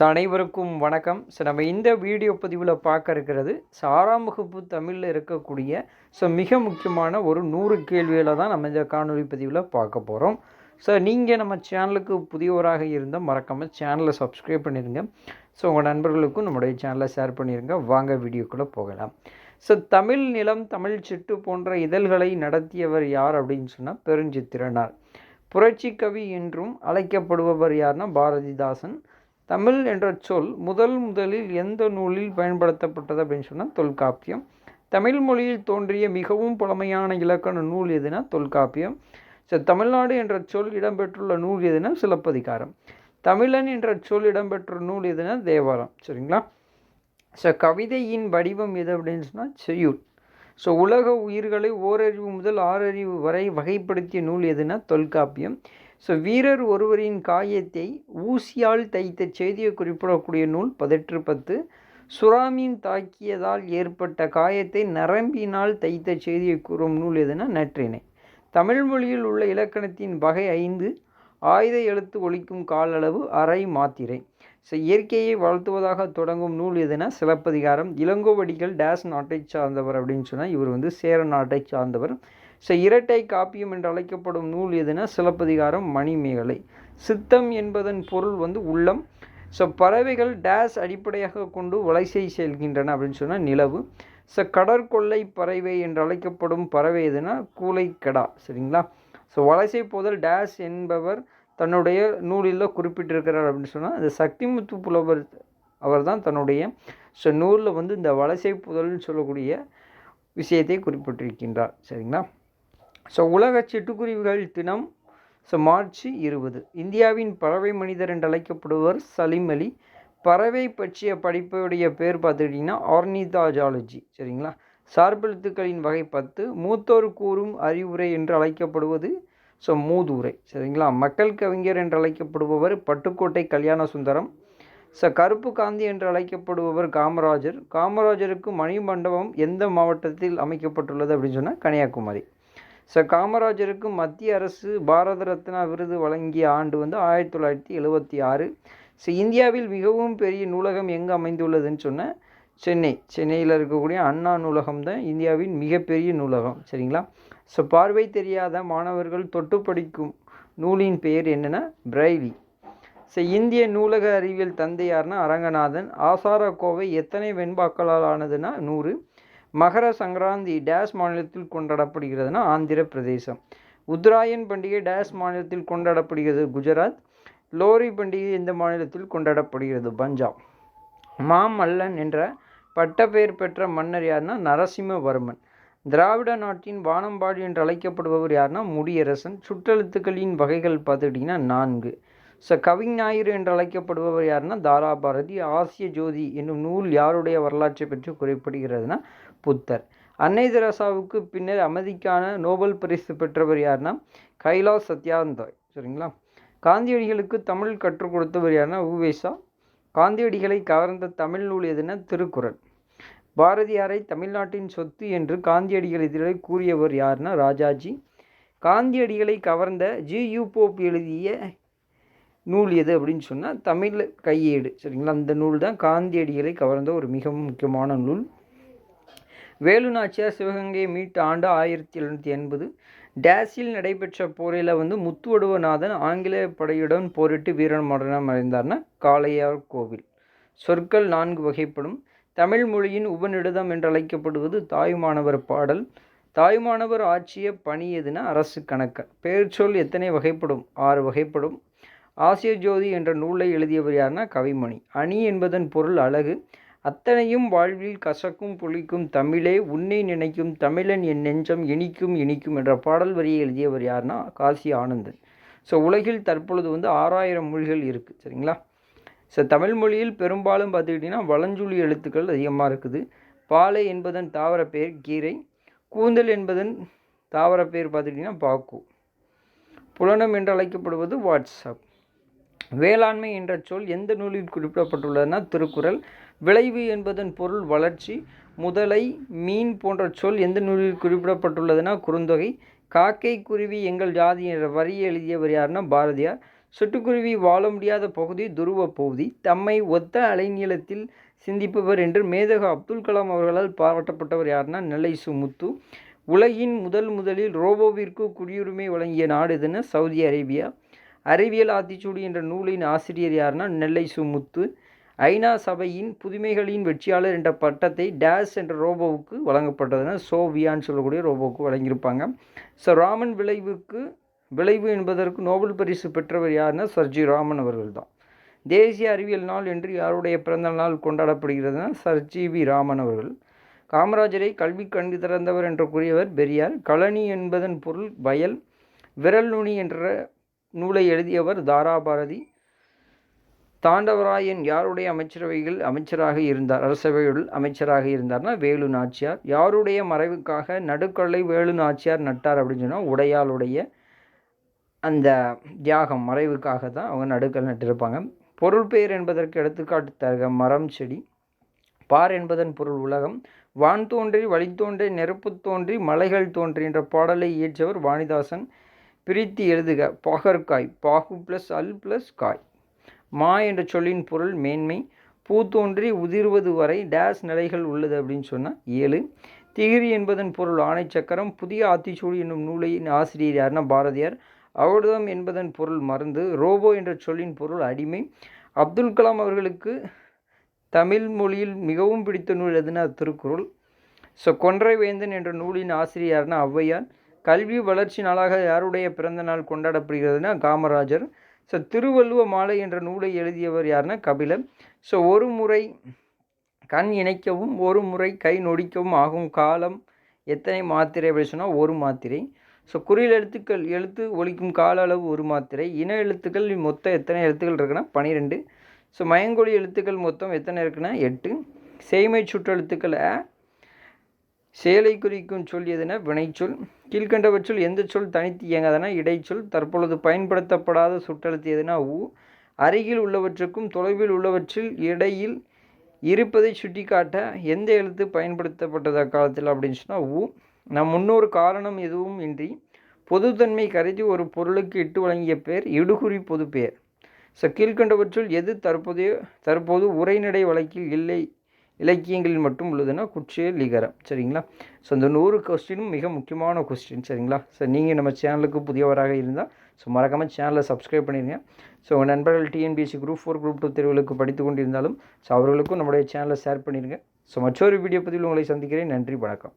அனைவருக்கும் வணக்கம். நம்ம இந்த வீடியோ பதிவில் பார்க்க இருக்கிறது 6ஆம் வகுப்பு தமிழில் இருக்கக்கூடிய மிக முக்கியமான ஒரு 100 கேள்விகளை தான் நம்ம இந்த காணொலி பதிவில் பார்க்க போகிறோம். நீங்கள் நம்ம சேனலுக்கு புதியவராக இருந்தால் மறக்காமல் சேனலை சப்ஸ்கிரைப் பண்ணிடுங்க. உங்கள் நண்பர்களுக்கும் நம்முடைய சேனலை ஷேர் பண்ணிடுங்க. வாங்க வீடியோக்குள்ளே போகலாம். தமிழ் நிலம், தமிழ் சிட்டு போன்ற இதழ்களை நடத்தியவர் யார் அப்படின்னு சொன்னால் பெருஞ்சித்திரனார். புரட்சி கவி என்றும் அழைக்கப்படுபவர் யார்னா பாரதிதாசன். தமிழ் என்ற சொல் முதலில் எந்த நூலில் பயன்படுத்தப்பட்டது அப்படின்னு சொன்னால் தொல்காப்பியம். தமிழ் மொழியில் தோன்றிய மிகவும் பழமையான இலக்கண நூல் எதுனா தொல்காப்பியம். தமிழ்நாடு என்ற சொல் இடம்பெற்றுள்ள நூல் எதுனா சிலப்பதிகாரம். தமிழன் என்ற சொல் இடம்பெற்ற நூல் எதுனா தேவாரம். சரிங்களா? கவிதையின் வடிவம் எது அப்படின்னு சொன்னால் செய்யுள். உலக உயிர்களை ஓரறிவு முதல் 6 அறிவு வரை வகைப்படுத்திய நூல் எதுனா தொல்காப்பியம். வீரர் ஒருவரின் காயத்தை ஊசியால் தைத்த செய்தியை குறிப்பிடக்கூடிய நூல் 1810. சுறாமீன் தாக்கியதால் ஏற்பட்ட காயத்தை நரம்பினால் தைத்த செய்தியை கூறும் நூல் எதுனா நற்றிணை. தமிழ் மொழியில் உள்ள இலக்கணத்தின் வகை 5. ஆயுத எழுத்து ஒலிக்கும் கால அளவு அரை மாத்திரை. இயற்கையை வாழ்த்துவதாக தொடங்கும் நூல் எதுனா சிலப்பதிகாரம். இளங்கோவடிகள் டேஸ் நாட்டை சார்ந்தவர் அப்படின்னு சொன்னால் இவர் சேர நாட்டை சார்ந்தவர். இரட்டை காப்பியம் என்று அழைக்கப்படும் நூல் எதுனா சிலப்பதிகாரம், மணிமேகலை. சித்தம் என்பதன் பொருள் உள்ளம். பறவைகள் டேஸ் அடிப்படையாக கொண்டு வலசை செல்கின்றன அப்படின்னு சொன்னால் நிலவு. கடற்கொள்ளை பறவை என்று அழைக்கப்படும் பறவை எதுனா கூளைக்கடா. சரிங்களா? வலசை போதல் டேஸ் என்பவர் தன்னுடைய நூலில் குறிப்பிட்டிருக்கிறார் அப்படின்னு சொன்னால் இந்த சக்திமுத்து புலவர் அவர் தான் தன்னுடைய நூலில் இந்த வலசை புதல்னு சொல்லக்கூடிய விஷயத்தை குறிப்பிட்டிருக்கின்றார். சரிங்களா? உலக சிட்டுக்குருவிகள் தினம் மார்ச் 20. இந்தியாவின் பறவை மனிதர் என்று அழைக்கப்படுவர் சலீம் அலி. பறவை பற்றிய படிப்புடைய பேர் பார்த்துக்கிட்டிங்கன்னா ஆர்னிதாலஜி. சரிங்களா? சார்பெழுத்துக்களின் வகை 10. மூத்தோர் கூறும் அறிவுரை என்று அழைக்கப்படுவது மூதுரை. சரிங்களா? மக்கள் கவிஞர் என்று அழைக்கப்படுபவர் பட்டுக்கோட்டை கல்யாண சுந்தரம். கருப்பு காந்தி என்று அழைக்கப்படுபவர் காமராஜர். காமராஜருக்கு மணிமண்டபம் எந்த மாவட்டத்தில் அமைக்கப்பட்டுள்ளது அப்படின்னு சொன்னால் கன்னியாகுமரி. காமராஜருக்கு மத்திய அரசு பாரத ரத்னா விருது வழங்கிய ஆண்டு 1976. இந்தியாவில் மிகவும் பெரிய நூலகம் எங்கே அமைந்துள்ளதுன்னு சொன்னால் சென்னையில் இருக்கக்கூடிய அண்ணா நூலகம் தான் இந்தியாவின் மிகப்பெரிய நூலகம். சரிங்களா? பார்வை தெரியாத மாணவர்கள் தொட்டு படிக்கும் நூலின் பெயர் என்னென்னா பிரைலி. இந்திய நூலக அறிவியல் தந்தை யார்னா அரங்கநாதன். ஆசாரக்கோவை எத்தனை வெண்பாக்களால் ஆனதுன்னா 100. மகர சங்கராந்தி டேஸ் மாநிலத்தில் கொண்டாடப்படுகிறதுனா ஆந்திர பிரதேசம். உத்தராயன் பண்டிகை டேஸ் மாநிலத்தில் கொண்டாடப்படுகிறது குஜராத். லோரி பண்டிகை எந்த மாநிலத்தில் கொண்டாடப்படுகிறது பஞ்சாப். மாமல்லன் என்ற பட்டப்பெயர் பெற்ற மன்னர் யார்னா நரசிம்மவர்மன். திராவிட நாட்டின் வானம்பாடி என்று அழைக்கப்படுபவர் யார்னா முடியரசன். சுற்றெழுத்துக்களின் வகைகள் பார்த்துக்கிட்டிங்கன்னா 4. கவிஞாயிறு என்று அழைக்கப்படுபவர் யாருன்னா தாராபாரதி. ஆசிய ஜோதி என்னும் நூல் யாருடைய வரலாற்றை பற்றி குறிப்பிடுகிறதுனா புத்தர். அன்னை தெரசாவுக்கு பின்னர் அமைதிக்கான நோபல் பரிசு பெற்றவர் யாருன்னா கைலாஷ் சத்யார்த்தாய். சரிங்களா? காந்தியடிகளுக்கு தமிழ் கற்றுக் கொடுத்தவர் யாருன்னா உவேசா. காந்தியடிகளை கவர்ந்த தமிழ் நூல் எதுனா திருக்குறள். பாரதியாரை தமிழ்நாட்டின் சொத்து என்று காந்தியடிகள் எதிரே கூறியவர் யாருன்னா ராஜாஜி. காந்தியடிகளை கவர்ந்த ஜி.யு. போப் எழுதிய நூல் எது அப்படின்னு சொன்னால் தமிழ் கையேடு. சரிங்களா? அந்த நூல் தான் காந்தியடிகளை கவர்ந்த ஒரு மிக முக்கியமான நூல். வேலு நாச்சியார் சிவகங்கையை மீட்ட ஆண்டு 1780. டேஸில் நடைபெற்ற போரில் முத்துவடுவநாதன் ஆங்கில படையுடன் போரிட்டு வீரன் மரணம் அடைந்தார்னா காளையார் கோவில். சொற்கள் 4 வகைப்படும். தமிழ் மொழியின் உபநிடதம் என்று அழைக்கப்படுவது தாயுமானவர் பாடல். தாயுமானவர் ஆட்சிய பணி எதுனா அரசு கணக்கு. பெயர் சொல் எத்தனை வகைப்படும்? 6 வகைப்படும். ஆசிய ஜோதி என்ற நூலை எழுதியவர் யார்னா கவிமணி. அணி என்பதன் பொருள் அழகு. அத்தனையும் வாழ்வில் கசக்கும் புளிக்கும் தமிழே உன்னை நினைக்கும் தமிழன் என் நெஞ்சம் இனிக்கும் இனிக்கும் என்ற பாடல் வரியை எழுதியவர் யார்னா காசி ஆனந்தன். உலகில் தற்பொழுது 6000 மொழிகள் இருக்குது. சரிங்களா? தமிழ் மொழியில் பெரும்பாலும் பார்த்துக்கிட்டிங்கன்னா வலஞ்சுழி எழுத்துக்கள் அதிகமாக இருக்குது. பாலை என்பதன் தாவர பெயர் கீரை. கூந்தல் என்பதன் தாவர பெயர் பார்த்துக்கிட்டிங்கன்னா பாக்கு. புலனம் என்று அழைக்கப்படுவது வாட்ஸ்அப். வேளாண்மை என்ற சொல் எந்த நூலில் குறிப்பிடப்பட்டுள்ளதுன்னா திருக்குறள். விளைவு என்பதன் பொருள் வளர்ச்சி. முதலை, மீன் போன்ற சொல் எந்த நூலில் குறிப்பிடப்பட்டுள்ளதுன்னா குறுந்தொகை. காக்கை குருவி எங்கள் ஜாதி என்ற வரியை எழுதியவர் யாருன்னா பாரதியார். சிட்டுக்குருவி வாழ முடியாத பகுதி துருவ பகுதி. தம்மை ஒத்த அலைநீளத்தில் சிந்திப்பவர் என்று மேதகு அப்துல் கலாம் அவர்களால் பாராட்டப்பட்டவர் யாருன்னா நெல்லை சு முத்து. உலகின் முதலில் ரோபோவிற்கு குடியுரிமை வழங்கிய நாடு எதுன்னா சவுதி அரேபியா. அறிவியல் ஆத்திச்சூடி என்ற நூலின் ஆசிரியர் யாருன்னா நெல்லை சு முத்து. ஐநா சபையின் புதுமைகளின் வெற்றியாளர் என்ற பட்டத்தை டேஸ் என்ற ரோபோவுக்கு வழங்கப்பட்டதுன்னா சோவியான்னு சொல்லக்கூடிய ரோபோவுக்கு வழங்கியிருப்பாங்க. ஸோ ராமன் விளைவு என்பதற்கு நோபல் பரிசு பெற்றவர் யாருன்னா சர்ஜி ராமன் அவர்கள் தான். தேசிய அறிவியல் நாள் என்று யாருடைய பிறந்த நாள் கொண்டாடப்படுகிறதுனா சர்ஜி ராமன் அவர்கள். காமராஜரை கல்வி கண்டு திறந்தவர் என்று கூறியவர் பெரியார். கழனி என்பதன் பொருள் வயல். விரல் நுனி என்ற நூலை எழுதியவர் தாராபாரதி. தாண்டவராயன் யாருடைய அமைச்சராக இருந்தார், அரசவையுள் அமைச்சராக இருந்தார்னா வேலு நாச்சியார். யாருடைய மறைவுக்காக நடுக்கல்லை வேலு நாச்சியார் நட்டார் அப்படின்னு சொன்னால் உடையாளுடைய அந்த தியாகம் மறைவுக்காக தான் அவங்க நடுக்கல் நட்டிருப்பாங்க. பொருள் பெயர் என்பதற்கு எடுத்துக்காட்டு தருக மரம் செடி. பார் என்பதன் பொருள் உலகம். வான் தோன்றி வழி தோன்றி நெருப்பு தோன்றி மலைகள் தோன்றி என்ற பாடலை இயற்றவர் வாணிதாசன். பிரித்து எழுதுக பாகற்காய். பாகு ப்ளஸ் அல் ப்ளஸ் காய். மா என்ற சொல்லின் பொருள் மேன்மை. பூ தோன்றி உதிர்வது வரை டேஸ் நிலைகள் உள்ளது அப்படின்னு சொன்னால் 7. திகிரி என்பதன் பொருள் ஆணை சக்கரம். புதிய ஆத்திச்சூடி என்னும் நூலின் ஆசிரியர் யாருன்னா பாரதியார். அவுடதம் என்பதன் பொருள் மருந்து. ரோபோ என்ற சொல்லின் பொருள் அடிமை. அப்துல் கலாம் அவர்களுக்கு தமிழ் மொழியில் மிகவும் பிடித்த நூல் எதுனா திருக்குறள். ஸோ கொன்றை வேந்தன் என்ற நூலின் ஆசிரியர் யாருன்னா ஔவையார். கல்வி வளர்ச்சி நாளாக யாருடைய பிறந்த நாள் கொண்டாடப்படுகிறதுனா காமராஜர். ஸோ திருவள்ளுவ மாலை என்ற நூலை எழுதியவர் யாருன்னா கபிலர். ஸோ ஒரு முறை கண் இணைக்கவும் ஒரு முறை கை நொடிக்கவும் ஆகும் காலம் எத்தனை மாத்திரை அப்படின்னு சொன்னால் 1 மாத்திரை. ஸோ குறில் எழுத்து ஒலிக்கும் கால அளவு 1 மாத்திரை. இன எழுத்துக்கள் மொத்தம் எத்தனை எழுத்துக்கள் இருக்குன்னா 12. ஸோ மயங்கொழி எழுத்துக்கள் மொத்தம் எத்தனை இருக்குன்னா 8. செய்மை சுற்றெழுத்துக்கள் செயலை குறிக்கும் சொல் எதுனா வினைச்சொல். கீழ்கண்டவற்றுள் எந்த சொல் தனித்து இயங்காதனா இடைச்சொல். தற்பொழுது பயன்படுத்தப்படாத சுற்றெழுத்து எதுனா ஊ. அருகில் உள்ளவற்றுக்கும் தொலைவில் உள்ளவற்றில் இடையில் இருப்பதை சுட்டிக்காட்ட எந்த எழுத்து பயன்படுத்தப்பட்டது அக்காலத்தில் அப்படின்னு சொன்னால் ஊ. நம் முன்னொரு காரணம் எதுவும் இன்றி பொதுத்தன்மை கருதி ஒரு பொருளுக்கு இட்டு வழங்கிய பெயர் இடுகுறி பொது பெயர். ஸோ கீழ்கண்டவற்றுள் எது தற்போது உரைநடை வழக்கில் இலக்கியங்களில் மட்டும் உள்ளதுன்னா குற்றியல் லிகரம். சரிங்களா? ஸோ இந்த 100 கொஸ்டினும் மிக முக்கியமான கொஸ்டின். சரிங்களா? ஸோ நீங்கள் நம்ம சேனலுக்கு புதியவராக இருந்தால் ஸோ மறக்காமல் சேனலை சப்ஸ்கிரைப் பண்ணிடுங்க. ஸோ உங்கள் நண்பர்கள் டிஎன்பிஎஸ்சி குரூப் 4 குரூப் 2 தேர்வுகளுக்கு படித்து கொண்டிருந்தாலும் ஸோ அவர்களுக்கும் நம்முடைய சேனலை ஷேர் பண்ணிடுங்க. ஸோ மற்றொரு வீடியோ பதிவில் உங்களை சந்திக்கிறேன். நன்றி, வணக்கம்.